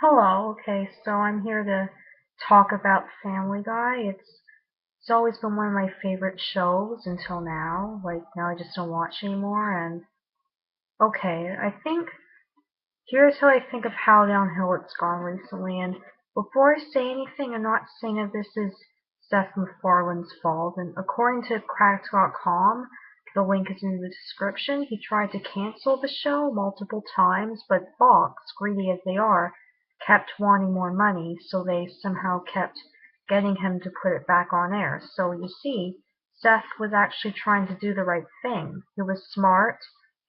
Hello, okay, so I'm here to talk about Family Guy. It's always been one of my favorite shows until now. Like now I just don't watch anymore and okay, I think here's how I think of how downhill it's gone recently, and before I say anything, I'm not saying that this is Seth MacFarlane's fault, and according to Cracked.com, the link is in the description, he tried to cancel the show multiple times, but Fox, greedy as they are, kept wanting more money, so they somehow kept getting him to put it back on air. So you see, Seth was actually trying to do the right thing. He was smart,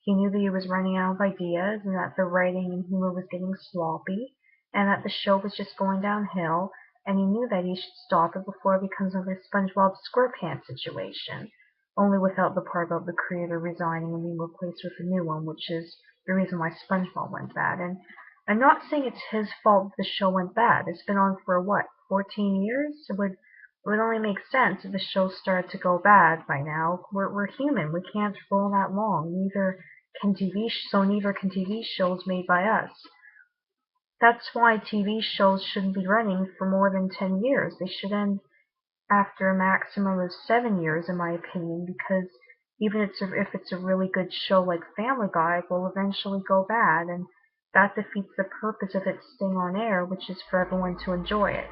he knew that he was running out of ideas and that the writing and humor was getting sloppy and that the show was just going downhill, and he knew that he should stop it before it becomes another SpongeBob SquarePants situation, only without the part about the creator resigning and being replaced with a new one, which is the reason why SpongeBob went bad. And I'm not saying it's his fault that the show went bad. It's been on for what, 14 years? It would only make sense if the show started to go bad by now. We're human. We can't roll that long. Neither can TV shows made by us. That's why TV shows shouldn't be running for more than 10 years. They should end after a maximum of 7 years, in my opinion, because if it's a really good show like Family Guy, it will eventually go bad, and that defeats the purpose of it staying on air, which is for everyone to enjoy it.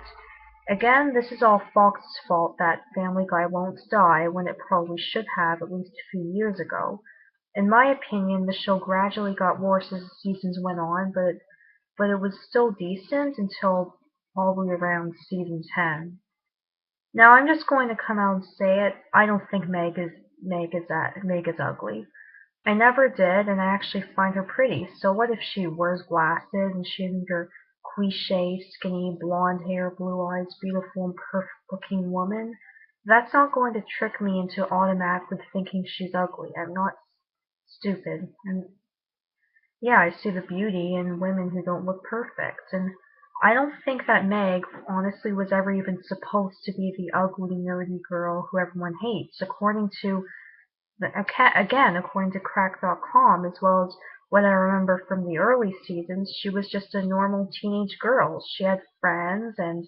Again, this is all Fox's fault that Family Guy won't die when it probably should have at least a few years ago. In my opinion, the show gradually got worse as the seasons went on, but it was still decent until probably around season 10. Now I'm just going to come out and say it. I don't think Meg is ugly. I never did, and I actually find her pretty. So what if she wears glasses and she isn't your cliche, skinny, blonde hair, blue eyes, beautiful and perfect looking woman? That's not going to trick me into automatically thinking she's ugly. I'm not stupid. And yeah, I see the beauty in women who don't look perfect. And I don't think that Meg, honestly, was ever even supposed to be the ugly, nerdy girl who everyone hates. According to Crack.com, as well as what I remember from the early seasons, she was just a normal teenage girl. She had friends, and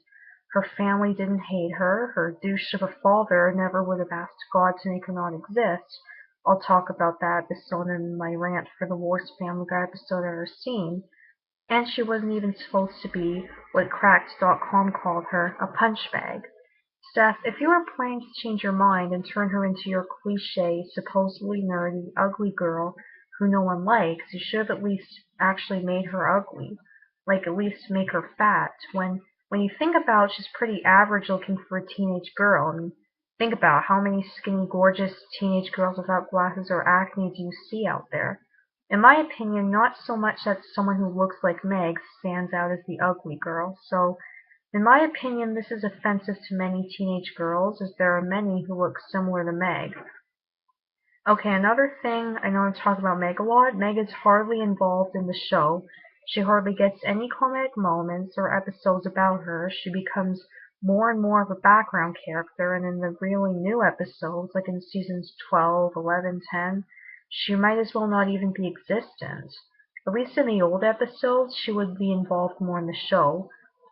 her family didn't hate her. Her douche of a father never would have asked God to make her not exist. I'll talk about that episode in my rant for the worst Family Guy episode I've ever seen. And she wasn't even supposed to be what Cracked.com called her, a punch bag. Steph, if you were planning to change your mind and turn her into your cliche, supposedly nerdy, ugly girl who no one likes, you should have at least actually made her ugly. Like, at least make her fat. When you think about it, she's pretty average looking for a teenage girl. I mean, think about how many skinny, gorgeous teenage girls without glasses or acne do you see out there. In my opinion, not so much that someone who looks like Meg stands out as the ugly girl, so in my opinion, this is offensive to many teenage girls, as there are many who look similar to Meg. Okay, another thing, I know I'm talking about Meg a lot. Meg is hardly involved in the show. She hardly gets any comedic moments or episodes about her. She becomes more and more of a background character, and in the really new episodes, like in seasons 12, 11, 10, she might as well not even be existent. At least in the old episodes, she would be involved more in the show.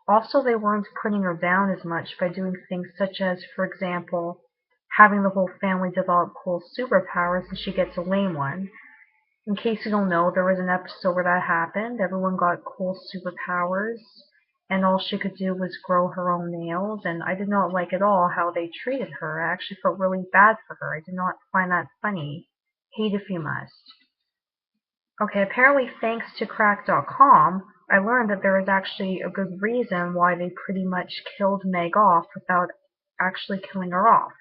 Also, they weren't putting her down as much by doing things such as, for example, having the whole family develop cool superpowers and she gets a lame one. In case you don't know, there was an episode where that happened. Everyone got cool superpowers, and all she could do was grow her own nails, and I did not like at all how they treated her. I actually felt really bad for her. I did not find that funny. Hate if you must. Okay, apparently thanks to Crack.com, I learned that there is actually a good reason why they pretty much killed Meg off without actually killing her off.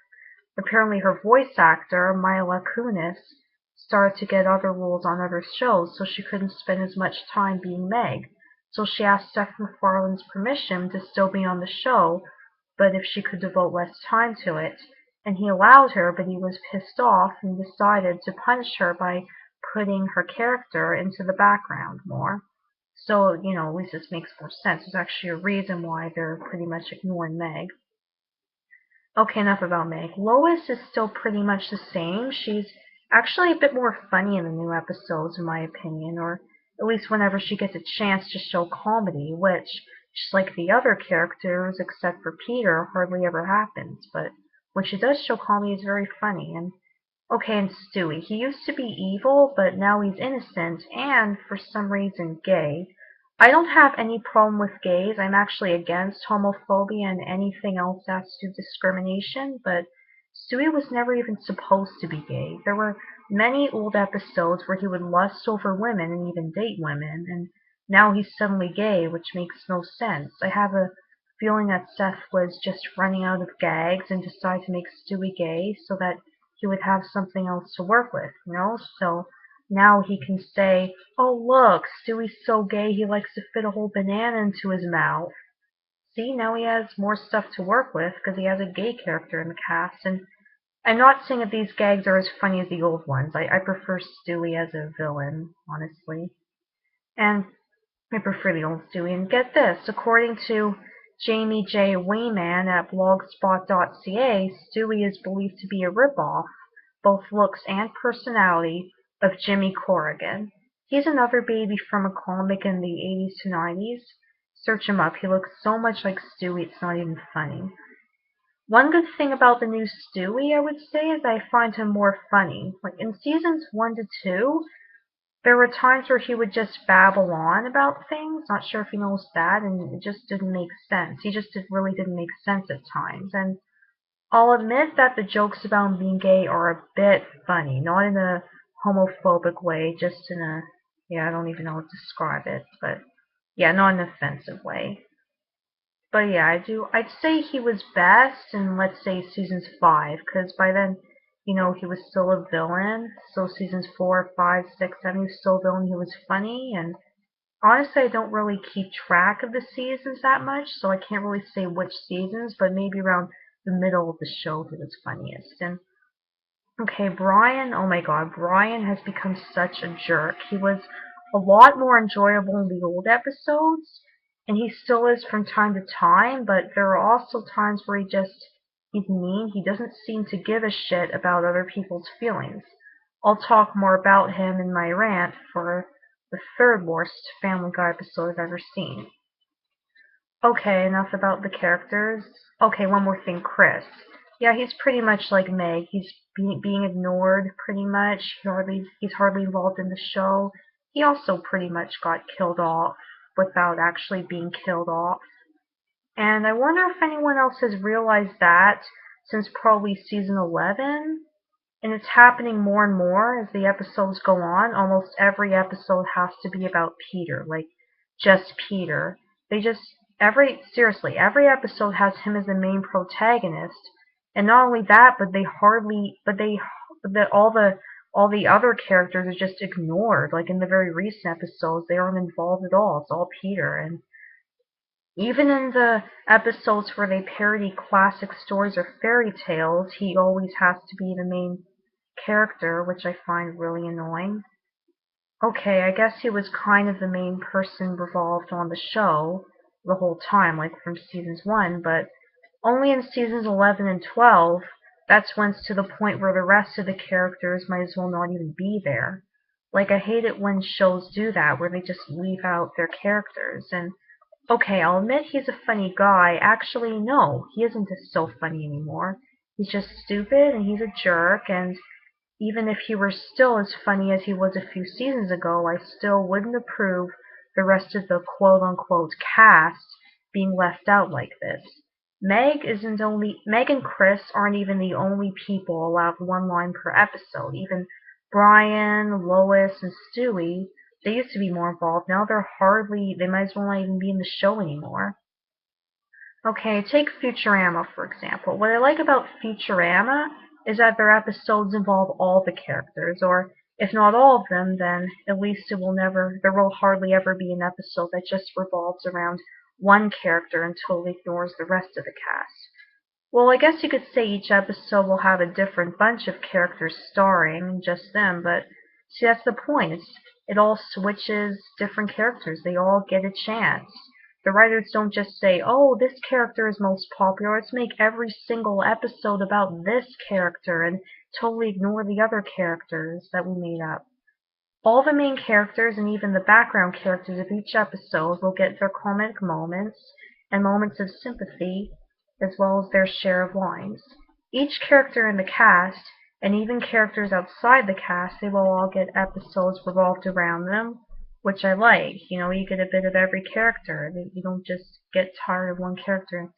Apparently her voice actor, Mila Kunis, started to get other roles on other shows, so she couldn't spend as much time being Meg. So she asked Seth MacFarlane's permission to still be on the show, but if she could devote less time to it. And he allowed her, but he was pissed off and decided to punish her by putting her character into the background more. So, at least this makes more sense. There's actually a reason why they're pretty much ignoring Meg. Okay, enough about Meg. Lois is still pretty much the same. She's actually a bit more funny in the new episodes, in my opinion, or at least whenever she gets a chance to show comedy, which, just like the other characters, except for Peter, hardly ever happens. But when she does show comedy, it's very funny. And okay, and Stewie, he used to be evil, but now he's innocent and, for some reason, gay. I don't have any problem with gays. I'm actually against homophobia and anything else as to discrimination, but Stewie was never even supposed to be gay. There were many old episodes where he would lust over women and even date women, and now he's suddenly gay, which makes no sense. I have a feeling that Seth was just running out of gags and decided to make Stewie gay so that he would have something else to work with, you know? So now he can say, oh look, Stewie's so gay he likes to fit a whole banana into his mouth. See, now he has more stuff to work with because he has a gay character in the cast. And I'm not saying that these gags are as funny as the old ones. I prefer Stewie as a villain, honestly. And I prefer the old Stewie. And get this, according to Jamie J. Wayman at blogspot.ca, Stewie is believed to be a ripoff, both looks and personality, of Jimmy Corrigan. He's another baby from a comic in the 80s to 90s. Search him up. He looks so much like Stewie, it's not even funny. One good thing about the new Stewie, I would say, is I find him more funny. Like in seasons 1 to 2, there were times where he would just babble on about things. Not sure if you noticed that, and it just didn't make sense. He just really didn't make sense at times. And I'll admit that the jokes about him being gay are a bit funny, not in a homophobic way, just in a, yeah, I don't even know how to describe it, but yeah, not in an offensive way. But yeah, I'd say he was best in, let's say, seasons 5, because by then, he was still a villain. So seasons 4, 5, 6, 7, he was still a villain. He was funny, and honestly, I don't really keep track of the seasons that much, so I can't really say which seasons, but maybe around the middle of the show he was funniest. And okay, Brian, oh my god, Brian has become such a jerk. He was a lot more enjoyable in the old episodes, and he still is from time to time, but there are also times where he's mean. He doesn't seem to give a shit about other people's feelings. I'll talk more about him in my rant for the third worst Family Guy episode I've ever seen. Okay, enough about the characters. Okay, one more thing, Chris. Yeah, he's pretty much like Meg. He's being ignored pretty much. He's hardly involved in the show. He also pretty much got killed off without actually being killed off. And I wonder if anyone else has realized that since probably season 11. And it's happening more and more as the episodes go on. Almost every episode has to be about Peter, like just Peter. They just seriously, every episode has him as the main protagonist. And not only that, but all the other characters are just ignored. Like in the very recent episodes, they aren't involved at all. It's all Peter. And even in the episodes where they parody classic stories or fairy tales, he always has to be the main character, which I find really annoying. Okay, I guess he was kind of the main person revolved on the show the whole time, like from seasons 1, but only in seasons 11 and 12, that's when it's to the point where the rest of the characters might as well not even be there. Like, I hate it when shows do that, where they just leave out their characters, and okay, I'll admit he's a funny guy. Actually, no, he isn't so funny anymore. He's just stupid and he's a jerk, and even if he were still as funny as he was a few seasons ago, I still wouldn't approve the rest of the quote-unquote cast being left out like this. Meg and Chris aren't even the only people allowed one line per episode. Even Brian, Lois, and Stewie, they used to be more involved. Now they might as well not even be in the show anymore. Okay, take Futurama, for example. What I like about Futurama is that their episodes involve all the characters, or if not all of them, then at least there will hardly ever be an episode that just revolves around one character and totally ignores the rest of the cast. Well, I guess you could say each episode will have a different bunch of characters starring, just them, but see, that's the point. It all switches different characters. They all get a chance. The writers don't just say, oh, this character is most popular, let's make every single episode about this character and totally ignore the other characters that we made up. All the main characters and even the background characters of each episode will get their comic moments and moments of sympathy, as well as their share of lines. Each character in the cast, and even characters outside the cast, they will all get episodes revolved around them, which I like. You get a bit of every character. You don't just get tired of one character.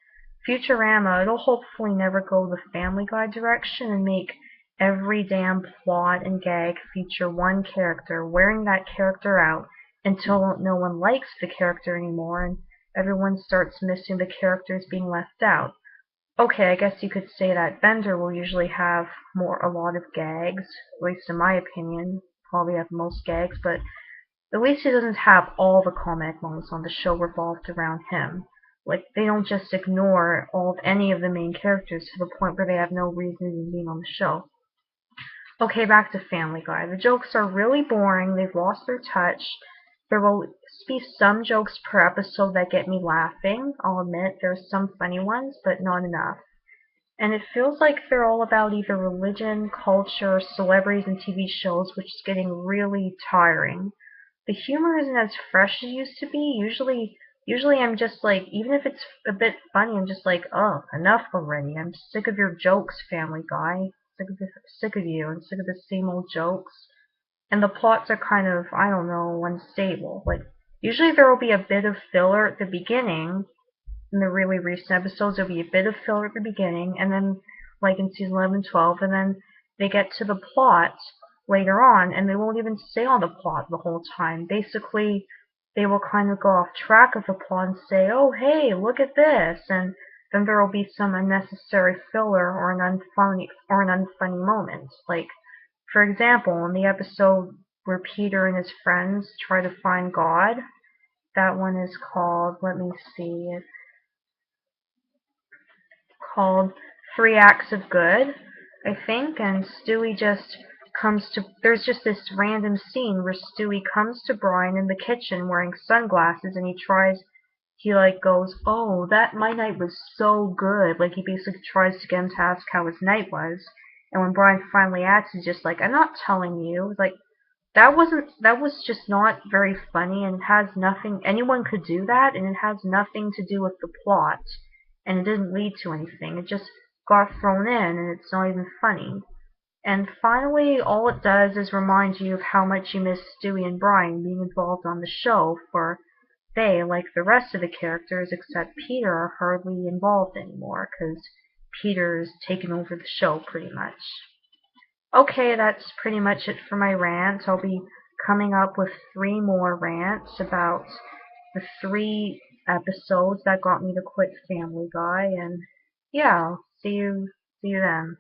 Futurama, it'll hopefully never go the Family Guy direction and make every damn plot and gag feature one character wearing that character out until no one likes the character anymore and everyone starts missing the characters being left out. Okay, I guess you could say that Bender will usually have a lot of gags, at least in my opinion, probably have most gags, but at least he doesn't have all the comic moments on the show revolved around him. Like, they don't just ignore any of the main characters to the point where they have no reason in being on the show. Okay, back to Family Guy. The jokes are really boring, they've lost their touch. There will be some jokes per episode that get me laughing. I'll admit there's some funny ones, but not enough. And it feels like they're all about either religion, culture, celebrities, and TV shows, which is getting really tiring. The humor isn't as fresh as it used to be. Usually I'm just like, even if it's a bit funny, I'm just like, oh, enough already. I'm sick of your jokes, Family Guy. Sick of you. I'm sick of the same old jokes. And the plots are kind of, I don't know, unstable. Like, usually there will be a bit of filler at the beginning. In the really recent episodes, there'll be a bit of filler at the beginning, and then, like in season 11 and 12, and then they get to the plot later on, and they won't even stay on the plot the whole time. Basically, they will kind of go off track of the plot and say, oh, hey, look at this, and then there will be some unnecessary filler or an unfunny moment. Like, for example, in the episode where Peter and his friends try to find God, that one is called, let me see, it's called Three Acts of Good, I think, and Stewie just there's just this random scene where Stewie comes to Brian in the kitchen wearing sunglasses and he like goes, oh, my night was so good. Like, he basically tries to get him to ask how his night was. And when Brian finally asks, he's just like, I'm not telling you. Like, that was just not very funny and has nothing, anyone could do that and it has nothing to do with the plot and it didn't lead to anything. It just got thrown in and it's not even funny. And finally, all it does is remind you of how much you miss Stewie and Brian being involved on the show, for they, like the rest of the characters except Peter, are hardly involved anymore because Peter's taken over the show pretty much. Okay, that's pretty much it for my rant. I'll be coming up with 3 more rants about the 3 episodes that got me to quit Family Guy, and yeah, see you then.